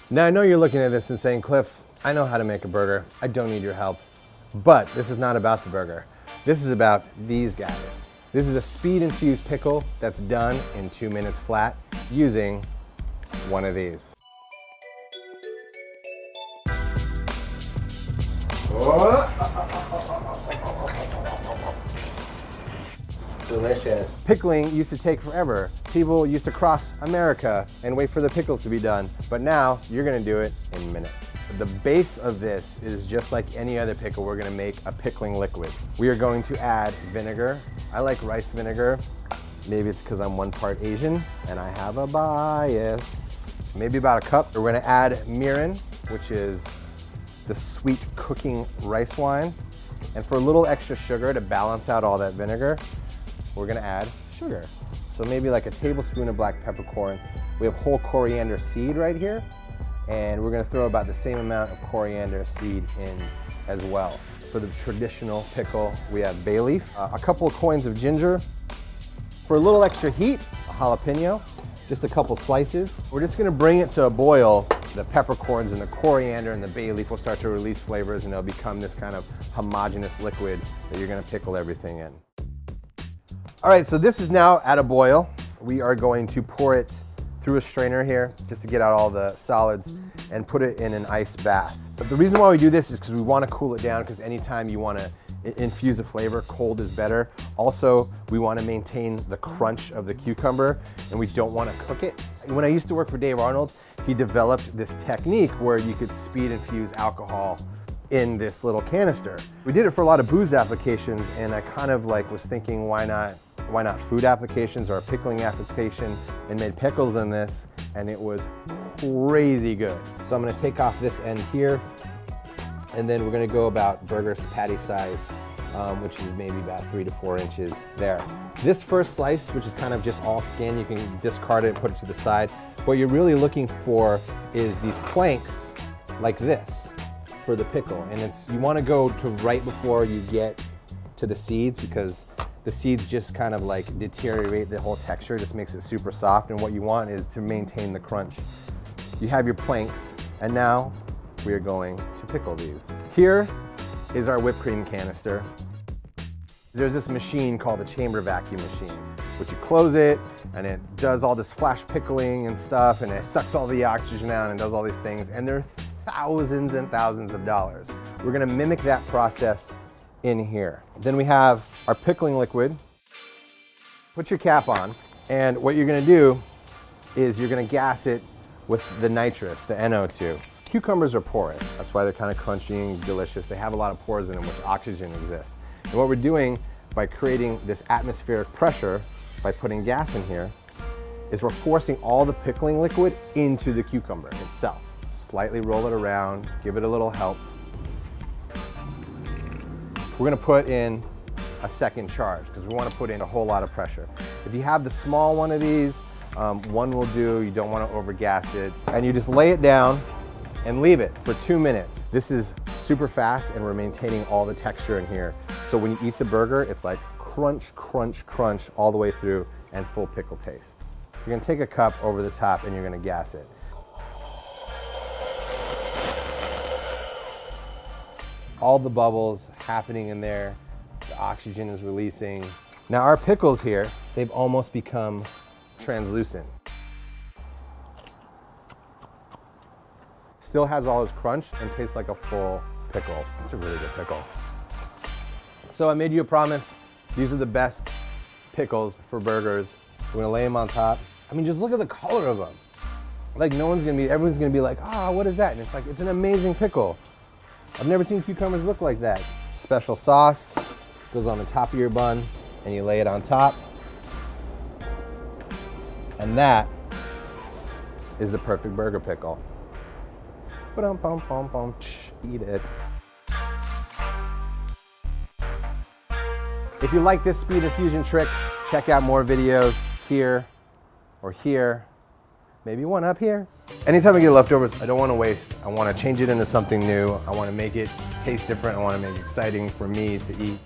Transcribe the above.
Now I know you're looking at this and saying, Cliff, I know how to make a burger. I don't need your help. But this is not about the burger. This is about these guys. This is a speed-infused pickle that's done in 2 minutes flat using one of these. Delicious. Pickling used to take forever. People used to cross America and wait for the pickles to be done. But now you're gonna do it in minutes. The base of this is just like any other pickle. We're gonna make a pickling liquid. We are going to add vinegar. I like rice vinegar. Maybe it's because I'm 1 part Asian and I have a bias. Maybe about a cup. We're gonna add mirin, which is the sweet cooking rice wine. And for a little extra sugar to balance out all that vinegar, we're gonna add sugar. So maybe like a tablespoon of black peppercorn. We have whole coriander seed right here, and we're gonna throw about the same amount of coriander seed in as well. For the traditional pickle, we have bay leaf, a couple of coins of ginger. For a little extra heat, a jalapeno, just a couple slices. We're just gonna bring it to a boil. The peppercorns and the coriander and the bay leaf will start to release flavors, and it'll become this kind of homogeneous liquid that you're gonna pickle everything in. All right, so this is now at a boil. We are going to pour it through a strainer here just to get out all the solids and put it in an ice bath. But the reason why we do this is because we want to cool it down, because anytime you want to infuse a flavor, cold is better. Also, we want to maintain the crunch of the cucumber, and we don't want to cook it. When I used to work for Dave Arnold, he developed this technique where you could speed infuse alcohol in this little canister. We did it for a lot of booze applications, and I kind of like was thinking, why not food applications or a pickling application, and made pickles in this, and it was crazy good. So I'm gonna take off this end here, and then we're gonna go about burger patty size, which is maybe about 3 to 4 inches there. This first slice, which is kind of just all skin, you can discard it and put it to the side. What you're really looking for is these planks like this for the pickle, and you wanna go to right before you get to the seeds, because the seeds just kind of like deteriorate the whole texture, just makes it super soft, and what you want is to maintain the crunch. You have your planks, and now we are going to pickle these. Here is our whipped cream canister. There's this machine called the chamber vacuum machine, which you close it, and it does all this flash pickling and stuff, and it sucks all the oxygen out and does all these things, and they're thousands and thousands of dollars. We're gonna mimic that process in here. Then we have our pickling liquid. Put your cap on, and what you're gonna do is you're gonna gas it with the nitrous, the NO2. Cucumbers are porous, that's why they're kind of crunchy and delicious. They have a lot of pores in them, which oxygen exists. And what we're doing by creating this atmospheric pressure, by putting gas in here, is we're forcing all the pickling liquid into the cucumber itself. Slightly roll it around, give it a little help. We're gonna put in a second charge because we wanna put in a whole lot of pressure. If you have the small one of these, one will do, you don't wanna overgas it. And you just lay it down and leave it for 2 minutes. This is super fast, and we're maintaining all the texture in here. So when you eat the burger, it's like crunch, crunch, crunch all the way through, and full pickle taste. You're gonna take a cup over the top and you're gonna gas it. All the bubbles happening in there, the oxygen is releasing. Now our pickles here, they've almost become translucent. Still has all its crunch and tastes like a full pickle. It's a really good pickle. So I made you a promise. These are the best pickles for burgers. We're gonna lay them on top. I mean, just look at the color of them. Like everyone's gonna be like, ah, what is that? And it's like, it's an amazing pickle. I've never seen cucumbers look like that. Special sauce goes on the top of your bun, and you lay it on top. And that is the perfect burger pickle. Eat it. If you like this speed infusion trick, check out more videos here or here, maybe one up here. Anytime I get leftovers, I don't want to waste. I want to change it into something new. I want to make it taste different. I want to make it exciting for me to eat.